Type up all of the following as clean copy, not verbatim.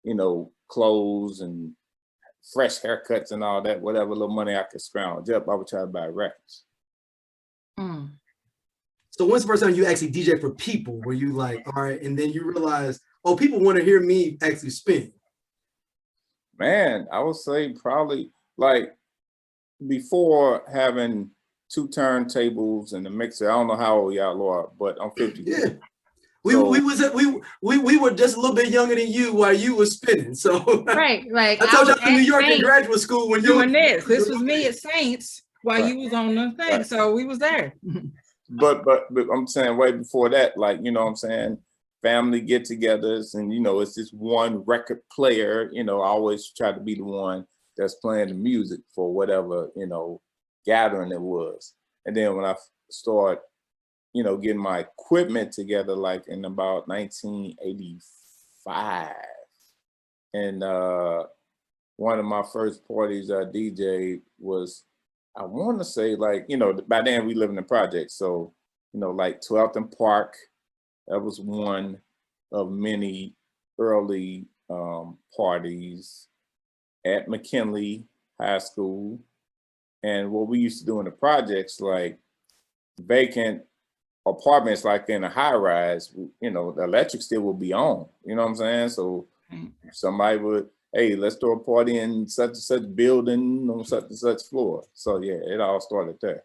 you know, clothes and fresh haircuts and all that, whatever little money I could scrounge up, I would try to buy records. Mm. So when's the first time you actually DJ for people? Were you like, all right, and then you realize, oh, people want to hear me actually spin? Man, I would say probably like before having 2 turntables and a mixer. I don't know how old y'all are, but I'm 52. Yeah. We So, we were just a little bit younger than you while you were spinning. So Right, like I told you was I was in New York in Saints graduate school when you doing this. This was me at Saints while Right. you was on the thing, Right. so we was there. but I'm saying way before that, like, you know what I'm saying, family get-togethers, and you know, it's just one record player. You know, I always try to be the one that's playing the music for whatever, you know, gathering it was. And then when I start, you know, getting my equipment together, like in about 1985, and one of my first parties I DJ was, I want to say, like, you know, by then we live in the project, so, you know, like 12th and Park, that was one of many early parties at McKinley High School. And what we used to do in the projects, like vacant apartments, like in a high rise, you know, the electric still will be on, you know what I'm saying? So somebody would, hey, let's throw a party in such and such building on such and such floor. So yeah, it all started there.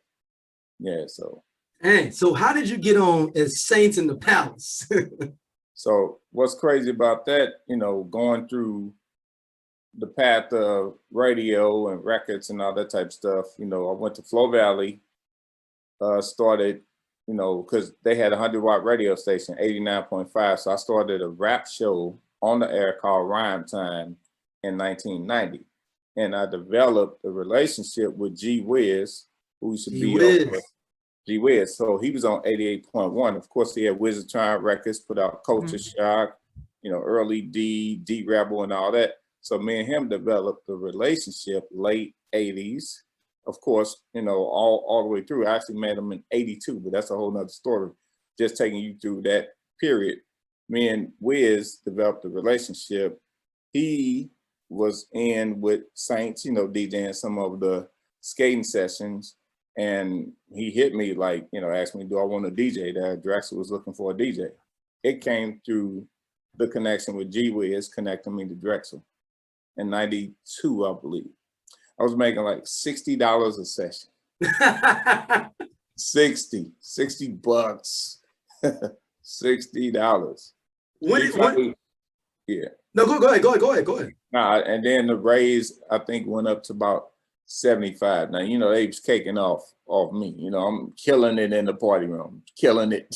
Yeah, so. Hey, so how did you get on as Saints in the Palace? So what's crazy about that, you know, going through the path of radio and records and all that type of stuff, you know, I went to Flow Valley, started, you know, because they had a 100-watt radio station, 89.5. So I started a rap show on the air called Rhyme Time in 1990. And I developed a relationship with G Wiz, who used to be on G Wiz. So he was on 88.1. Of course, he had Wizardtron Records, put out Culture Shock, you know, early D Rebel and all that. So me and him developed a relationship late 80s. Of course, you know, all the way through. I actually met him in 82, but that's a whole nother story. Just taking you through that period. Me and Wiz developed a relationship. He was in with Saints, you know, DJing some of the skating sessions. And he hit me, like, you know, asked me, do I want a DJ? That Drexel was looking for a DJ. It came through the connection with G Wiz connecting me to Drexel in 92, I believe. I was making like $60 a session. 60 bucks, $60. Yeah. No, go ahead. And then the raise, I think, went up to about 75. Now, you know, they was caking off me. You know, I'm killing it in the party room, killing it,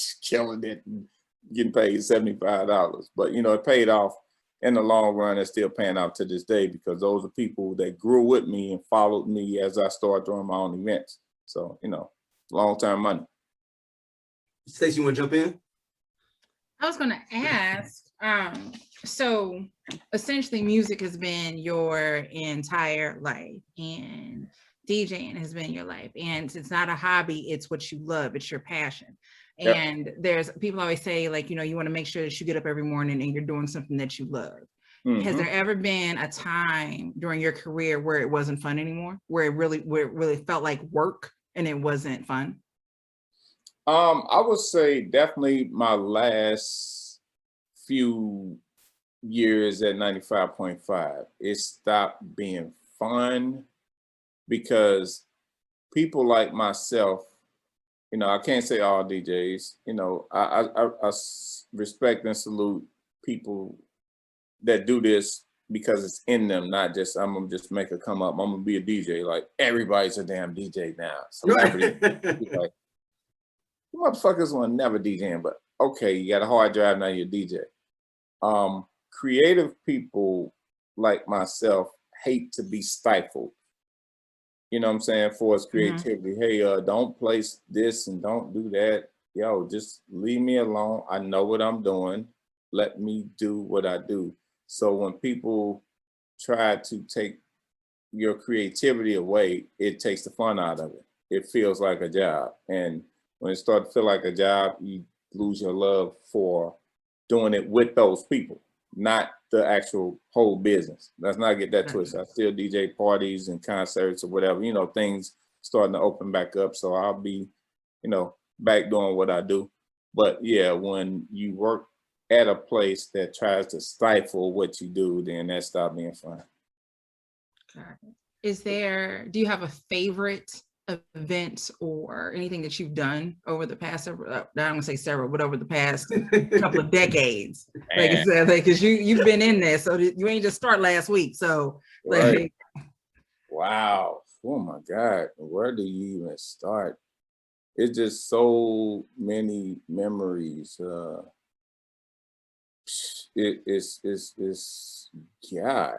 getting paid $75. But, you know, it paid off in the long run. It's still paying out to this day because those are people that grew with me and followed me as I started doing my own events. So, you know, long-term money. Stacey, you want to jump in? I was going to ask, so essentially music has been your entire life and DJing has been your life, and it's not a hobby, it's what you love, it's your passion. And there's people always say, like, you know, you want to make sure that you get up every morning and you're doing something that you love. Has there ever been a time during your career where it wasn't fun anymore, where it really felt like work and it wasn't fun? I would say definitely my last few years at 95.5, it stopped being fun because people like myself, you know, I can't say all DJs, you know, I respect and salute people that do this because it's in them, not just, I'm gonna just make it come up, I'm gonna be a DJ. Like, everybody's a damn DJ now. Celebrity. Like, motherfuckers will never DJing, but okay, you got a hard drive, now you're a DJ. Creative people like myself hate to be stifled. You know what I'm saying? For its creativity. Hey, don't place this and don't do that. Yo, just leave me alone. I know what I'm doing. Let me do what I do. So when people try to take your creativity away, it takes the fun out of it. It feels like a job. And when it starts to feel like a job, you lose your love for doing it with those people. not the actual whole business. Let's not get that twisted. I still DJ parties and concerts or whatever, you know, things starting to open back up. So I'll be, you know, back doing what I do. But yeah, when you work at a place that tries to stifle what you do, then that stopped being fun. Do you have a favorite event or anything that you've done over the past several, I don't want to say several, but over the past couple of decades? Like I said, like, cause you've been in there, so you ain't just start last week. So right. Wow. Oh my God. Where do you even start? It's just so many memories. It's God.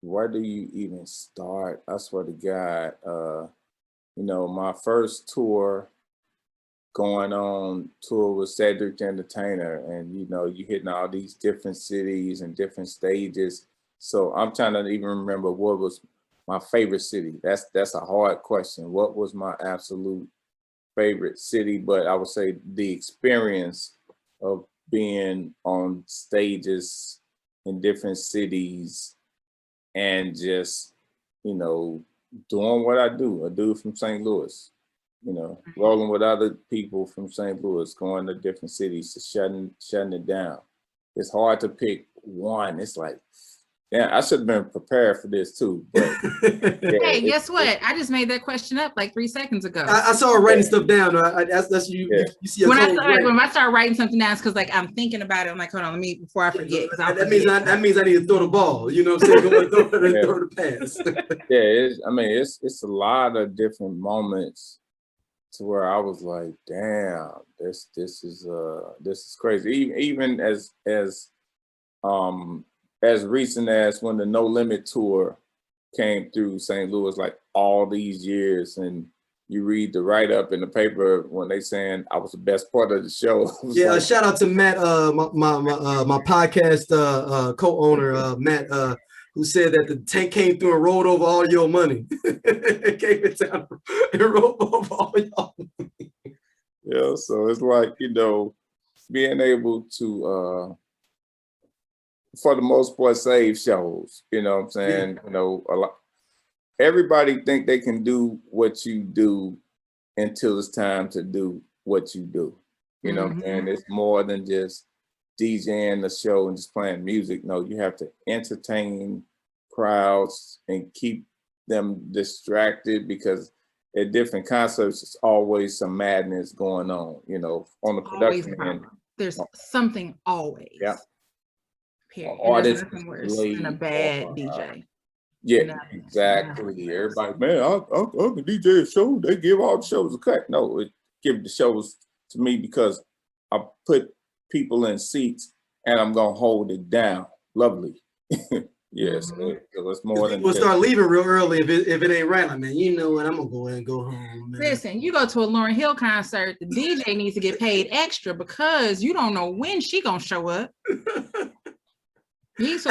Where do you even start? I swear to God. You know, my first tour going on tour with Cedric the Entertainer, and you know, you hitting all these different cities and different stages. So I'm trying to even remember what was my favorite city. That's a hard question. What was my absolute favorite city? But I would say the experience of being on stages in different cities and just, you know, doing what I do. A dude from St. Louis, you know, rolling with other people from St. Louis, going to different cities, to shutting it down. It's hard to pick one. It's like, yeah, I should have been prepared for this too. But yeah, hey, guess what? I just made that question up like 3 seconds ago. I saw her writing stuff down. That's you. Yeah. You see. When I start writing something down, it's because like I'm thinking about it. I'm like, hold on, let me before I forget. That means I need to throw the ball. You know what I'm saying? Go throw the pass. Yeah, it's a lot of different moments to where I was like, damn, this is crazy. Even as recent as when the No Limit tour came through St. Louis, like all these years, and you read the write-up in the paper when they saying I was the best part of the show. Yeah, like, shout out to Matt, my podcast co-owner, Matt, who said that the tank came through and rolled over all your money. It came in town and rolled over all your money. Yeah, so it's like, you know, being able to for the most part save shows, you know what I'm saying? Yeah. You know, everybody think they can do what you do until it's time to do what you do. You know, and it's more than just DJing the show and just playing music. No, you have to entertain crowds and keep them distracted, because at different concerts, it's always some madness going on, you know, on the production end. There's something always. Yeah. Period. There's nothing worse than a bad DJ. Yeah, exactly. Everybody, man, I can DJ a show. They give all the shows a cut. No, it give the shows to me because I put people in seats and I'm gonna hold it down. Lovely. Yes, so it's more than. People start leaving real early if it ain't right. Like, man, you know what? I'm gonna go ahead and go home. Man. Listen, you go to a Lauryn Hill concert, the DJ needs to get paid extra because you don't know when she gonna show up. You did a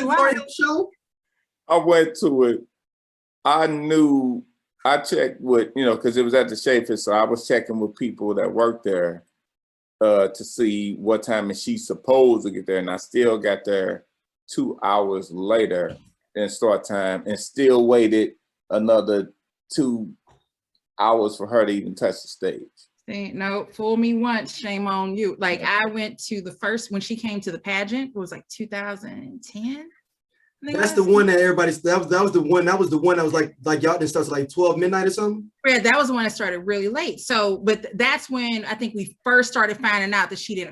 Lauryn Hill show? I went to it. I checked with, you know, because it was at the Schaefer, so I was checking with people that worked there to see what time is she supposed to get there, and I still got there 2 hours later than start time, and still waited another 2 hours for her to even touch the stage. No, fool me once, shame on you. Like, I went to the first, when she came to the pageant, it was like 2010. That's the one that everybody, that was the one that was like y'all didn't start like 12 midnight or something? Yeah, that was the one that started really late. So, but that's when I think we first started finding out that she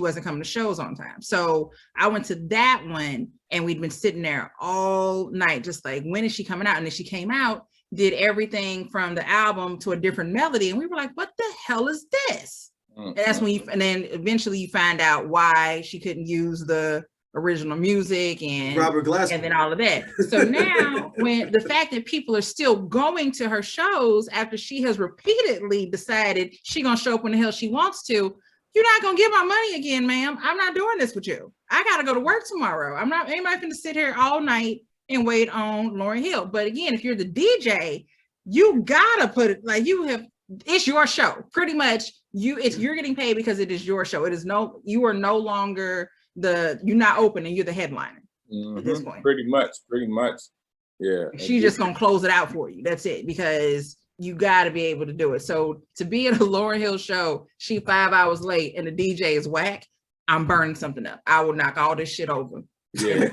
wasn't coming to shows on time. So I went to that one and we'd been sitting there all night, just like, when is she coming out? And then she came out, did everything from the album to a different melody. And we were like, what the hell is this? And that's when and then eventually you find out why she couldn't use the original music and Robert Glasper and then all of that. So now when the fact that people are still going to her shows after she has repeatedly decided she's gonna show up when the hell she wants to, you're not gonna get my money again, ma'am. I'm not doing this with you. I gotta go to work tomorrow. I'm not gonna sit here all night and wait on Lauryn Hill. But again, if you're the DJ, you gotta put it like it's your show. Pretty much you're getting paid because it is your show. You are no longer you're not open and you're the headliner at this point. Pretty much. Yeah. She's just gonna close it out for you. That's it, because you got to be able to do it. So to be at a Lauryn Hill show, she 5 hours late and the DJ is whack, I'm burning something up. I will knock all this shit over. Yeah.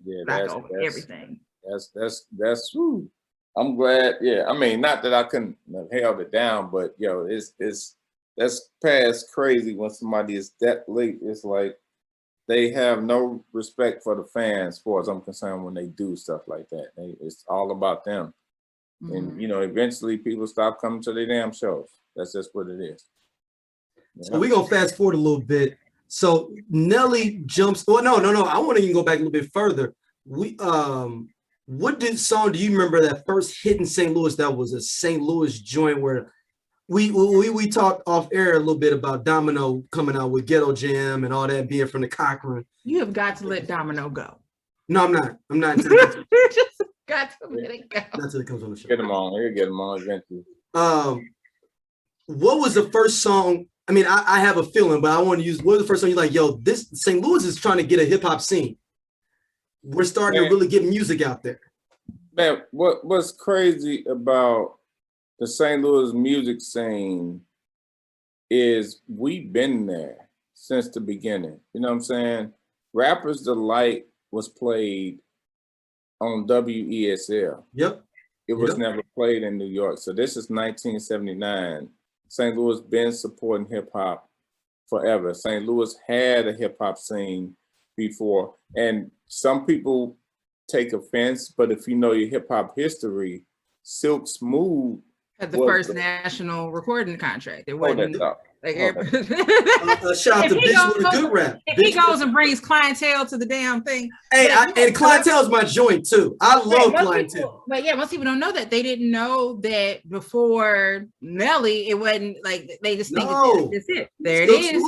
Knock over everything. That's whew. I'm glad. Yeah. I mean, not that I couldn't have held it down, but yo, that's past crazy when somebody is that late. It's like they have no respect for the fans, as far as I'm concerned, when they do stuff like that. It's all about them. And, you know, eventually people stop coming to their damn shows. That's just what it is. Yeah. So we're going to fast forward a little bit. So Nelly jumps. Oh, no. I want to even go back a little bit further. What song do you remember that first hit in St. Louis that was a St. Louis joint where we talked off air a little bit about Domino coming out with Ghetto Jam and all that, being from the Cochrane? You have got to let Domino go. No, I'm not. You just got to let it go. Not until it comes on the show. Get them on. He'll get them on eventually. What was the first song? I mean, I have a feeling, but I want to use, what was the first song you're like, yo, this St. Louis is trying to get a hip hop scene. We're starting to really get music out there. Man, what's crazy about the St. Louis music scene is we've been there since the beginning. You know what I'm saying? Rapper's Delight was played on WESL. Yep. It was never played in New York. So this is 1979. St. Louis been supporting hip hop forever. St. Louis had a hip hop scene before. And some people take offense, but if you know your hip hop history, Silk Smooth had the first national recording contract. It wasn't like shout out to Bitch with a Good Rap. If he goes and brings clientele to the damn thing. Hey, and clientele is my joint too. I love clientele. But yeah, most people don't know that. They didn't know that before Nelly, it wasn't like they just think that's it. There it is.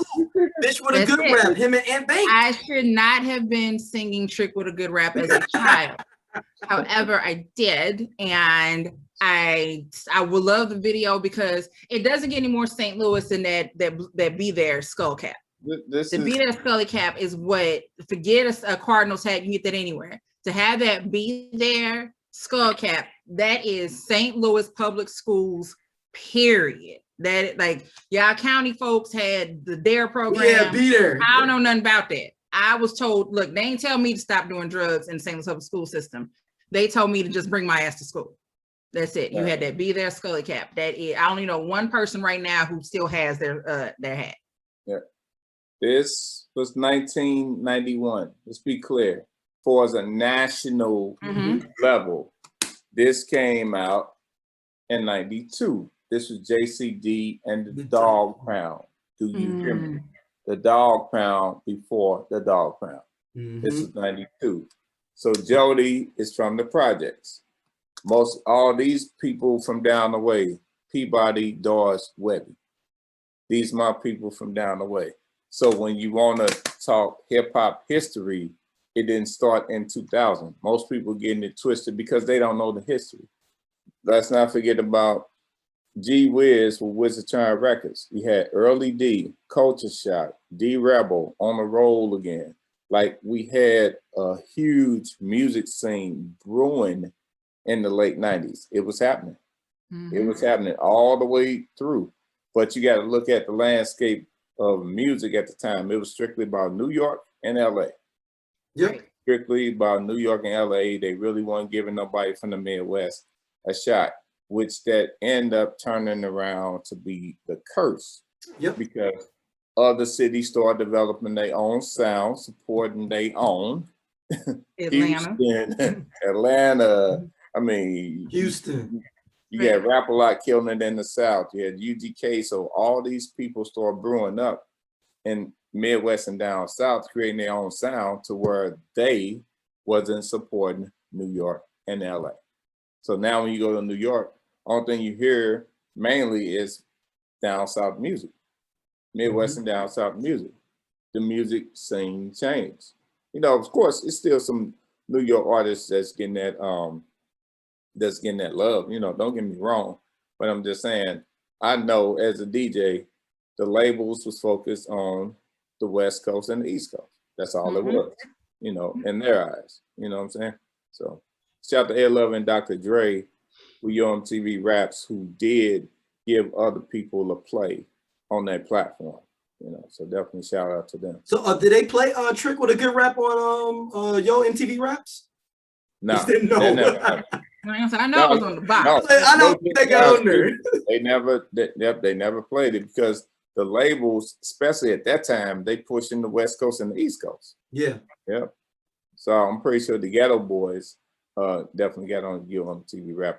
Bitch with a Good Rap, him and Aunt Bank. I should not have been singing Trick with a Good Rap as a child. However, I did, and I would love the video because it doesn't get any more St. Louis than that Be There skull cap. Be There skull cap is what, forget a Cardinals hat, you can get that anywhere. To have that Be There skull cap, that is St. Louis public schools, period. That, like, y'all county folks had the DARE program. Yeah, Be There. I don't know nothing about that. I was told, look, they ain't tell me to stop doing drugs in the St. Louis public school system. They told me to just bring my ass to school. That's it. You had that Be There scully cap. That is, I only know one person right now who still has their hat. Yeah. This was 1991. Let's be clear. For as a national level, this came out in 92. This was JCD and the Dog Pound. Do you hear me? The Dog Pound before the Dog Pound. This is 92. So Jody is from the projects. All these people from down the way, Peabody, Dawes, Webby. These my people from down the way. So when you want to talk hip hop history, it didn't start in 2000. Most people getting it twisted because they don't know the history. Let's not forget about G Wiz with Wizard Turn Records. You had Early D, Culture Shock, D Rebel, On the Roll Again. Like, we had a huge music scene brewing in the late 90s. It was happening. It was happening all the way through. But you got to look at the landscape of music at the time. It was strictly about New York and LA. Yep. Strictly about New York and LA. They really weren't giving nobody from the Midwest a shot, which that end up turning around to be the curse. Yep. Because other cities start developing their own sound, supporting their own. Atlanta. I mean, Houston. You had Rap-A-Lot killing it in the South. You had UGK. So all these people start brewing up in Midwest and down South, creating their own sound to where they wasn't supporting New York and LA. So now when you go to New York, only thing you hear mainly is down South music, Midwest and down South music. The music scene changed. You know, of course, it's still some New York artists that's getting that love. You know, don't get me wrong, but I'm just saying, I know as a DJ, the labels was focused on the West Coast and the East Coast. That's all it Mhm. was, you know, in their eyes. You know what I'm saying? So shout out to Ed Love and Dr. Dre, who MTV Raps, who did give other people a play on that platform. You know, so definitely shout out to them. So did they play Trick with a good rap on Yo MTV Raps? No, Just didn't know. that never happened. I know it was on the box. I know They they got on there. They never played it because the labels, especially at that time, they pushed in the West Coast and the East Coast. Yeah. Yep. So I'm pretty sure the Ghetto Boys definitely got on Yo MTV Rap